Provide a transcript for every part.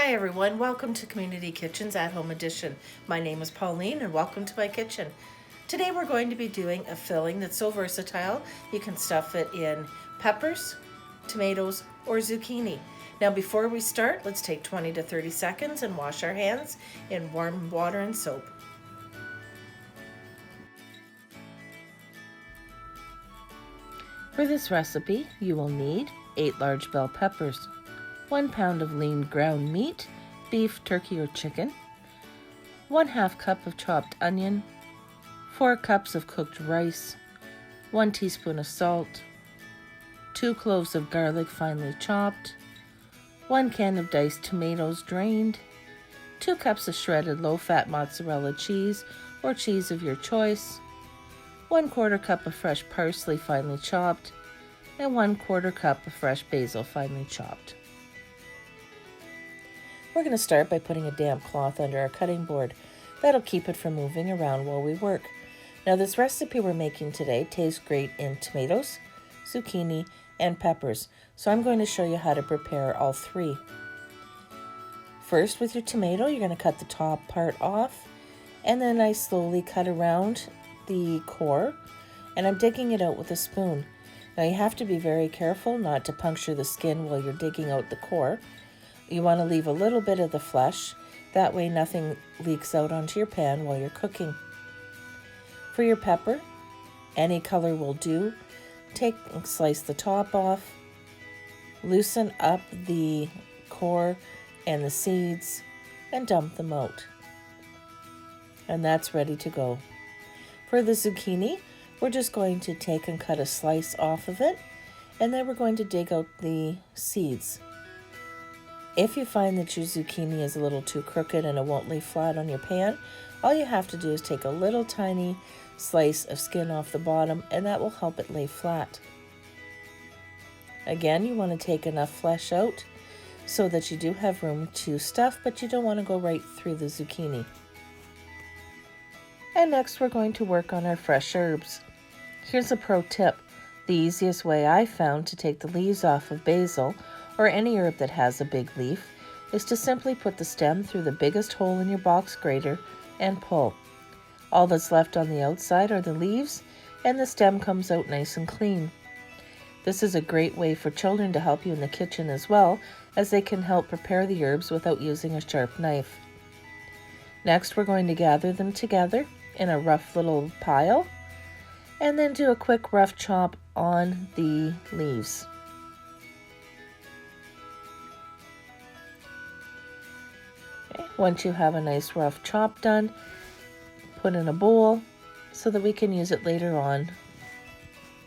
Hi everyone, welcome to Community Kitchen's At Home Edition. My name is Pauline and welcome to my kitchen. Today we're going to be doing a filling that's so versatile you can stuff it in peppers, tomatoes, or zucchini. Now before we start, let's take 20 to 30 seconds and wash our hands in warm water and soap. For this recipe, you will need 8 large bell peppers, 1 pound of lean ground meat, beef, turkey, or chicken, 1/2 cup of chopped onion, 4 cups of cooked rice, 1 teaspoon of salt, 2 cloves of garlic finely chopped, 1 can of diced tomatoes drained, 2 cups of shredded low-fat mozzarella cheese or cheese of your choice, 1/4 cup of fresh parsley finely chopped, and 1/4 cup of fresh basil finely chopped. We're going to start by putting a damp cloth under our cutting board. That'll keep it from moving around while we work. Now this recipe we're making today tastes great in tomatoes, zucchini, and peppers, so I'm going to show you how to prepare all three. First, with your tomato, you're going to cut the top part off, and then I slowly cut around the core, and I'm digging it out with a spoon. Now you have to be very careful not to puncture the skin while you're digging out the core. You want to leave a little bit of the flesh, that way nothing leaks out onto your pan while you're cooking. For your pepper, any color will do. Take and slice the top off, loosen up the core and the seeds, and dump them out. And that's ready to go. For the zucchini, we're just going to take and cut a slice off of it, and then we're going to dig out the seeds. If you find that your zucchini is a little too crooked and it won't lay flat on your pan, all you have to do is take a little tiny slice of skin off the bottom, and that will help it lay flat. Again, you want to take enough flesh out so that you do have room to stuff, but you don't want to go right through the zucchini. And next we're going to work on our fresh herbs. Here's a pro tip. The easiest way I found to take the leaves off of basil or any herb that has a big leaf is to simply put the stem through the biggest hole in your box grater and pull. All that's left on the outside are the leaves, and the stem comes out nice and clean. This is a great way for children to help you in the kitchen as well, as they can help prepare the herbs without using a sharp knife. Next, we're going to gather them together in a rough little pile, and then do a quick rough chop on the leaves. Once you have a nice rough chop done, put in a bowl so that we can use it later on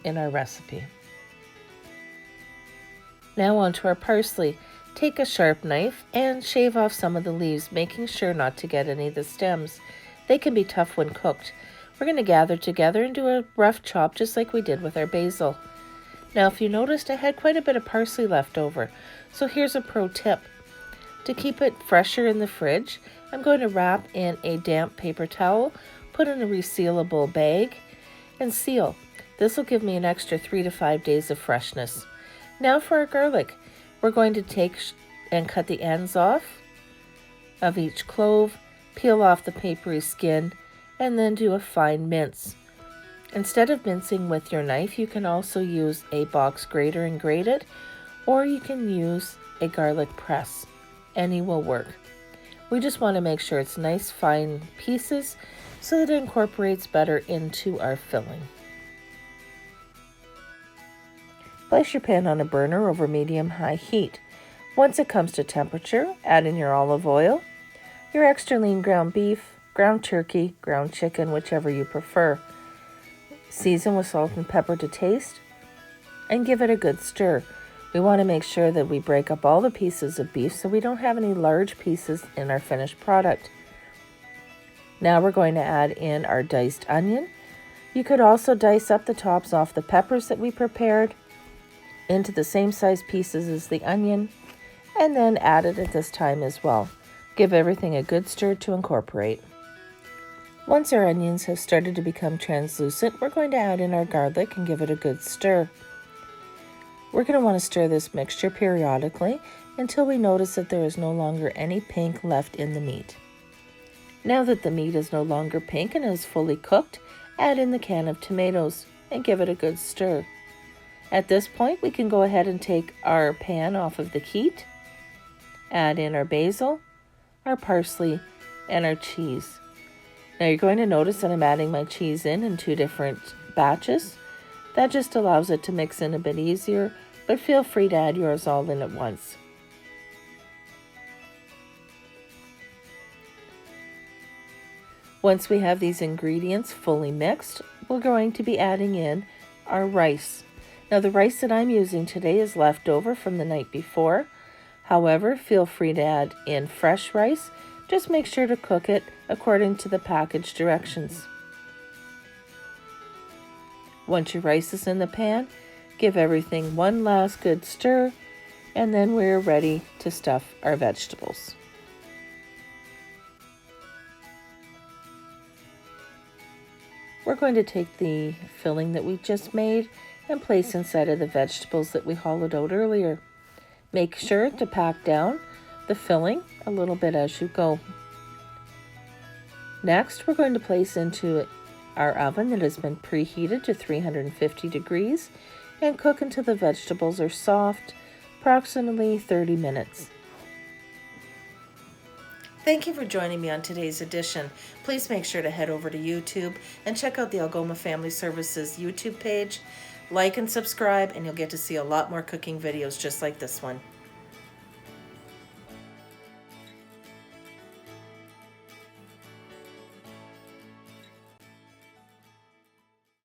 in our recipe. Now on to our parsley. Take a sharp knife and shave off some of the leaves, making sure not to get any of the stems. They can be tough when cooked. We're going to gather together and do a rough chop just like we did with our basil. Now if you noticed, I had quite a bit of parsley left over, so here's a pro tip. To keep it fresher in the fridge, I'm going to wrap in a damp paper towel, put in a resealable bag, and seal. This will give me an extra 3 to 5 days of freshness. Now for our garlic. We're going to take and cut the ends off of each clove, peel off the papery skin, and then do a fine mince. Instead of mincing with your knife, you can also use a box grater and grate it, or you can use a garlic press. Any will work. We just want to make sure it's nice fine pieces so that it incorporates better into our filling. Place your pan on a burner over medium-high heat. Once it comes to temperature, add in your olive oil, your extra lean ground beef, ground turkey, ground chicken, whichever you prefer. Season with salt and pepper to taste, and give it a good stir. We want to make sure that we break up all the pieces of beef so we don't have any large pieces in our finished product. Now we're going to add in our diced onion. You could also dice up the tops off the peppers that we prepared into the same size pieces as the onion, and then add it at this time as well. Give everything a good stir to incorporate. Once our onions have started to become translucent, we're going to add in our garlic and give it a good stir. We're going to want to stir this mixture periodically until we notice that there is no longer any pink left in the meat. Now that the meat is no longer pink and is fully cooked, add in the can of tomatoes and give it a good stir. At this point, we can go ahead and take our pan off of the heat, add in our basil, our parsley, and our cheese. Now you're going to notice that I'm adding my cheese in 2 different batches. That just allows it to mix in a bit easier, but feel free to add yours all in at once. Once we have these ingredients fully mixed, we're going to be adding in our rice. Now the rice that I'm using today is left over from the night before. However, feel free to add in fresh rice. Just make sure to cook it according to the package directions. Once your rice is in the pan, give everything one last good stir, and then we're ready to stuff our vegetables. We're going to take the filling that we just made and place inside of the vegetables that we hollowed out earlier. Make sure to pack down the filling a little bit as you go. Next, we're going to place into our oven that has been preheated to 350 degrees and cook until the vegetables are soft, approximately 30 minutes. Thank you for joining me on today's edition. Please make sure to head over to YouTube and check out the Algoma Family Services YouTube page. Like and subscribe, and you'll get to see a lot more cooking videos just like this one.